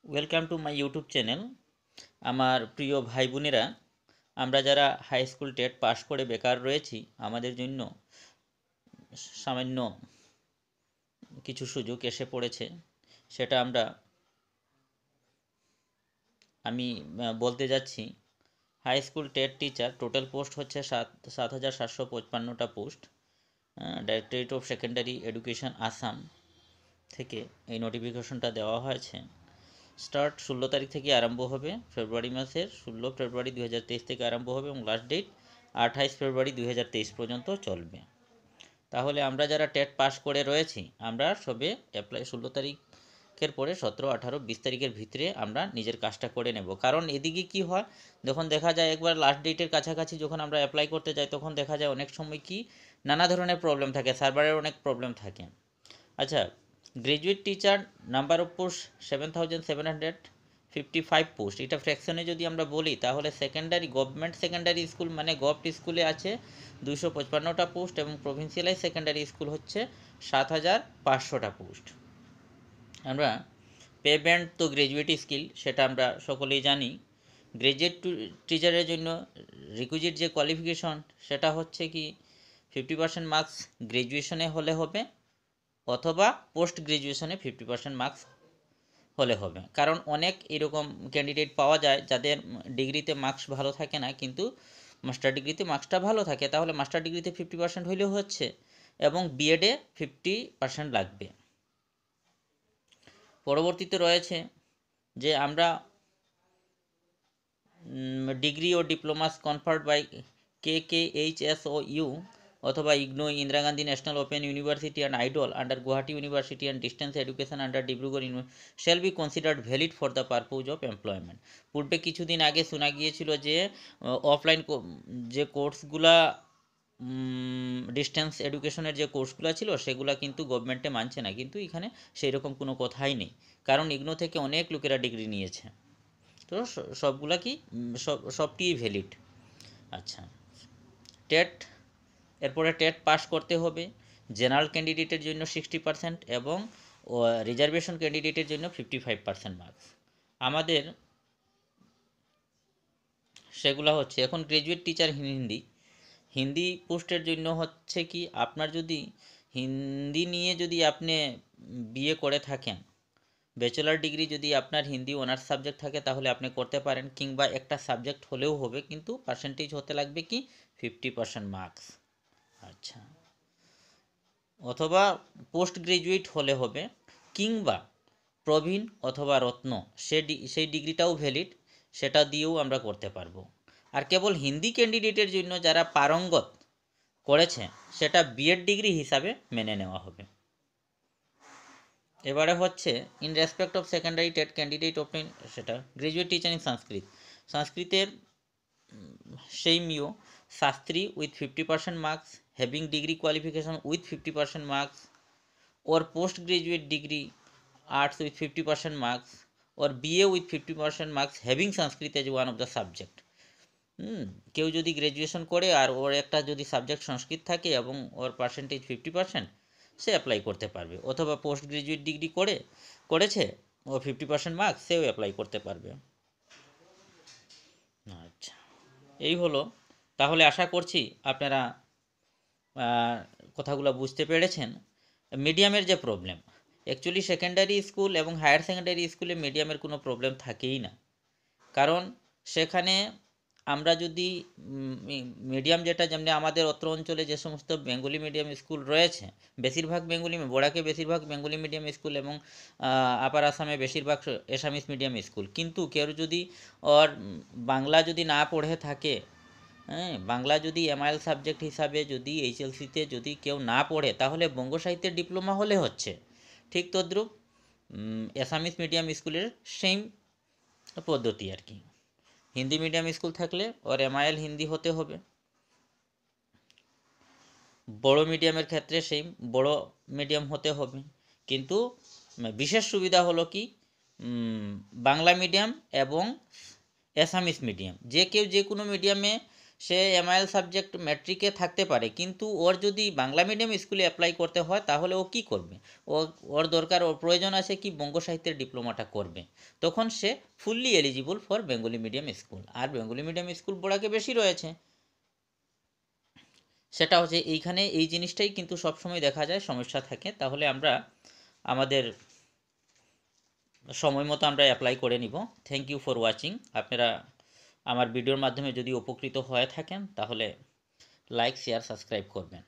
Welcome to my YouTube channel. আমার প্রিয় ভাই বোনেরা, আমরা যারা হাই স্কুল টেট পাস করে বেকার রয়েছি, আমাদের জন্য সামান্য কিছু সুযোগ এসে পড়েছে। সেটা আমি বলতে যাচ্ছি। High school TET teacher total post হচ্ছে 7,755টা post. Directorate of secondary education Assam থেকে এই নোটিফিকেশনটা দেওয়া হয়েছে। স্টার্ট 16 তারিখ থেকে আরম্ভ হবে, ফেব্রুয়ারি মাসের 16 ফেব্রুয়ারি 2023 থেকে আরম্ভ হবে এবং লাস্ট ডেট 28 ফেব্রুয়ারি 2023 পর্যন্ত চলবে। তাহলে আমরা যারা টেট পাস করে রয়েছি, আমরা সবে অ্যাপ্লাই 16 তারিখের পরে 17, 18, 20 তারিখের ভিতরে আমরা নিজের কাজটা করে নেব। কারণ এদিকে কি হয়, যখন দেখা যায় একবার লাস্ট ডেটের কাছাকাছি যখন আমরা অ্যাপ্লাই করতে যাই, তখন দেখা যায় অনেক সময় কি নানা ধরনের প্রবলেম থাকে, সার্ভারের অনেক প্রবলেম থাকে। আচ্ছা, graduate teacher number of post 7,755 post. এটা ফ্র্যাকশনে যদি আমরা বলি তাহলে সেকেন্ডারি গভর্নমেন্ট সেকেন্ডারি স্কুল মানে গভট স্কুলে আছে 255টা পোস্ট এবং প্রভিন্সিয়ালাইজ সেকেন্ডারি স্কুল হচ্ছে 7,500টা পোস্ট। আমরা পে ব্যান্ড তো গ্রাজুয়েট স্কিল সেটা আমরা সকলেই জানি। গ্রাজুয়েট টিচারের জন্য রিকুইজিট যে কোয়ালিফিকেশন সেটা হচ্ছে কি 50% মার্কস গ্রাজুয়েশনে হলে হবে, অথবা পোস্ট গ্রাজুয়েশনে 50% মার্কস হলে হবে। কারণ অনেক এরকম ক্যান্ডিডেট পাওয়া যায় যাদের ডিগ্রিতে মার্কস ভালো থাকে না, কিন্তু মাস্টার ডিগ্রিতে মার্কসটা ভালো থাকে। তাহলে মাস্টার ডিগ্রিতে 50% হইলেও হচ্ছে এবং বিএডে 50% লাগবে। পরবর্তীতে রয়েছে যে আমরা ডিগ্রি ও ডিপ্লোমাস কনফার্ড বাই KKHSOU অথবা IGNOU, Indira Gandhi national open university and IDOL under Guwahati university and distance education under Dibrugarh shall be considered valid for the purpose of employment. পূর্বে কিছুদিন আগে শোনা গিয়েছিল যে অফলাইন যে কোর্সগুলা ডিস্টেন্স এডুকেশনের যে কোর্সগুলো ছিল সেগুলো কিন্তু গভর্নমেন্টে মানছে না, কিন্তু এখানে সেই রকম কোনো কথাই নেই। কারণ ইগনো থেকে অনেক লোকেরা ডিগ্রি নিয়েছে, তো সবগুলা কি সবটিই ভ্যালিড। আচ্ছা, টেট এরপরে টেট পাস করতে হবে। জেনারেল ক্যান্ডিডেটের জন্য 60% এবং রিজার্ভেশন ক্যান্ডিডেটের জন্য 55% মার্কস। আমাদের সেগুলো হচ্ছে এখন গ্রাজুয়েট টিচার হিন্দি পোস্টের জন্য হচ্ছে কি আপনার যদি হিন্দি নিয়ে যদি আপনি বিএ করে থাকেন, ব্যাচেলার ডিগ্রি যদি আপনার হিন্দি অনার্স সাবজেক্ট থাকে তাহলে আপনি করতে পারেন, কিংবা একটা সাবজেক্ট হলেও হবে, কিন্তু পার্সেন্টেজ হতে লাগবে কি 50% মার্কস। আচ্ছা, অথবা পোস্ট গ্রাজুয়েট হলে হবে, কিংবা প্রবীণ অথবা রত্ন সেই ডিগ্রিটাও ভ্যালিড, সেটা দিয়েও আমরা করতে পারবো। আর কেবল হিন্দি ক্যান্ডিডেটের জন্য যারা পারঙ্গত করেছে সেটা বিএড ডিগ্রি হিসাবে মেনে নেওয়া হবে। এবারে হচ্ছে in respect of secondary TET candidate obtain, সেটা গ্রাজুয়েট টিচার ইন সংস্কৃতের সেইমিও Shastri with 50% marks, having degree qualification with 50% marks, or post graduate degree arts with 50% marks, or BA with 50% marks having Sanskrit as one of the subject। কেউ যদি graduation করে আর ওর একটা যদি subject সংস্কৃত থাকে এবং ওর পার্সেন্টেজ 50%, সে apply করতে পারবে। অথবা পোস্ট গ্রাজুয়েট ডিগ্রি করেছে ও 50% মার্কস, সেও অ্যাপ্লাই করতে পারবে। আচ্ছা, এই হলো। তাহলে আশা করছি আপনারা কথাগুলো বুঝতে পেরেছেন। মিডিয়ামের যে প্রবলেম, অ্যাকচুয়ালি সেকেন্ডারি স্কুল এবং হায়ার সেকেন্ডারি স্কুলে মিডিয়ামের কোনো প্রবলেম থাকেই না। কারণ সেখানে আমরা যদি মিডিয়াম যেটা, যেমনি আমাদের অত্র অঞ্চলে যে সমস্ত বেঙ্গলি মিডিয়াম স্কুল রয়েছে, বেশিরভাগ বেঙ্গলি, বড়াকে বেশিরভাগ বেঙ্গলি মিডিয়াম স্কুল এবং আপার আসামে বেশিরভাগ এসামিস মিডিয়াম স্কুল। কিন্তু কেউ যদি ওর বাংলা যদি না পড়ে থাকে, বাংলা যদি এমআইএল সাবজেক্ট হিসাবে যদি এইচএলসিতে যদি কেউ না পড়ে, তাহলে বঙ্গ সাহিত্যের ডিপ্লোমা হলে হচ্ছে। ঠিক তদ্রূপ এসামিস মিডিয়াম স্কুলের সেম পদ্ধতি আর কি। হিন্দি মিডিয়াম স্কুল থাকলে ওর এমআইএল হিন্দি হতে হবে। বড় মিডিয়ামের ক্ষেত্রে সেই বড় মিডিয়াম হতে হবে। কিন্তু বিশেষ সুবিধা হলো কি, বাংলা মিডিয়াম এবং এসামিস মিডিয়াম যে কেউ যে কোনো মিডিয়ামে সে এমআইএল সাবজেক্ট ম্যাট্রিকে থাকতে পারে, কিন্তু ওর যদি বাংলা মিডিয়াম স্কুলে অ্যাপ্লাই করতে হয় তাহলে ও কি করবে? ওর দরকার, ওর প্রয়োজন আছে কি বঙ্গ সাহিত্যের ডিপ্লোমাটা করবে, তখন সে fully eligible for Bengali medium school. আর বেঙ্গলি মিডিয়াম স্কুল বোড়াকে বেশি রয়েছে, সেটা হচ্ছে এইখানে এই জিনিসটাই কিন্তু সবসময় দেখা যায় সমস্যা থাকে। তাহলে আমরা আমাদের সময় মতো আমরা অ্যাপ্লাই করে নিব। Thank you for watching. আপনারা আমার ভিডিওর মাধ্যমে যদি উপকৃত হয়ে থাকেন তাহলে লাইক, শেয়ার, সাবস্ক্রাইব করবেন।